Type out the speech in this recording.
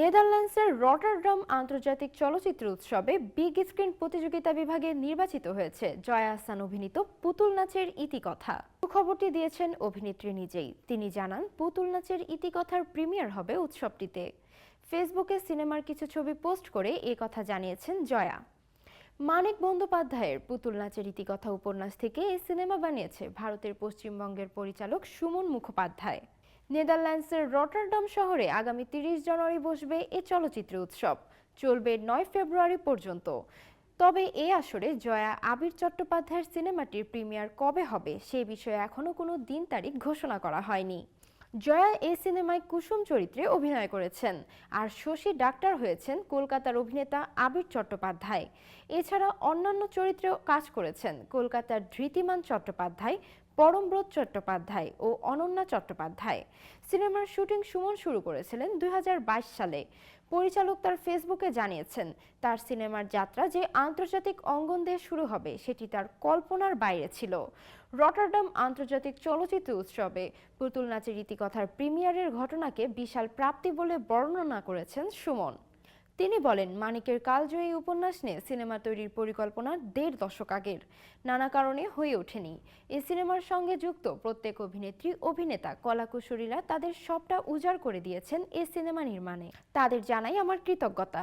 নেদারল্যান্ডসের রটারডাম আন্তর্জাতিক চলচ্চিত্র উৎসবে বিগ স্ক্রিন প্রতিযোগিতা বিভাগে নির্বাচিত হয়েছে জয়া আহসান অভিনীত পুতুল নাচের ইতিকথা। খবরটি দিয়েছেন অভিনেত্রী নিজেই। তিনি জানান, পুতুল নাচের ইতিকথার প্রিমিয়ার হবে উৎসবটিতে। ফেসবুকে সিনেমার কিছু ছবি পোস্ট করে এ কথা জানিয়েছেন জয়া। মানিক বন্দ্যোপাধ্যায়ের পুতুল নাচের ইতিকথা উপন্যাস থেকে এই সিনেমা বানিয়েছে ভারতের পশ্চিমবঙ্গের পরিচালক সুমন মুখোপাধ্যায়। নেদারল্যান্ডসের রটারডাম শহরে আগামী 30 জানুয়ারি বসবে এ চলচ্চিত্র উৎসব, চলবে 9 ফেব্রুয়ারি পর্যন্ত। তবে এই আসরে জয়া আবির চট্টোপাধ্যায়ের সিনেমাটির প্রিমিয়ার কবে হবে সে বিষয়ে এখনো কোনো দিন তারিখ ঘোষণা করা হয়নি। জয়া এই সিনেমায় কুসুম চরিত্রে অভিনয় করেছেন, আর শশী ডাক্তার হয়েছেন কলকাতার অভিনেতা আবির চট্টোপাধ্যায়। এছাড়া অন্যান্য চরিত্রেও কাজ করেছেন কলকাতার ধৃতিমান চট্টোপাধ্যায়, পরমব্রত চট্টোপাধ্যায় ও অনন্যা চট্টোপাধ্যায়। সিনেমার শুটিং সুমন শুরু করেছিলেন 2022 সালে। পরিচালক তার ফেসবুকে জানিয়েছেন, তার সিনেমার যাত্রা যে আন্তর্জাতিক অঙ্গন দিয়ে শুরু হবে সেটি তার কল্পনার বাইরে ছিল। রটারডাম আন্তর্জাতিক চলচ্চিত্র উৎসবে পুতুল নাচের ইতিকথার প্রিমিয়ারের ঘটনাকে বিশাল প্রাপ্তি বলে বর্ণনা করেছেন সুমন। তিনি বলেন, মানিকের কালজয়ী উপন্যাস নিয়ে সিনেমা তৈরির পরিকল্পনা 1.5 দশক আগের, নানা কারণে হয়ে ওঠেনি। এই সিনেমার সঙ্গে যুক্ত প্রত্যেক অভিনেত্রী, অভিনেতা, কলাকুশলীরা তাদের সবটা উজাড় করে দিয়েছেন এই সিনেমা নির্মাণে। তাদের জানাই আমার কৃতজ্ঞতা।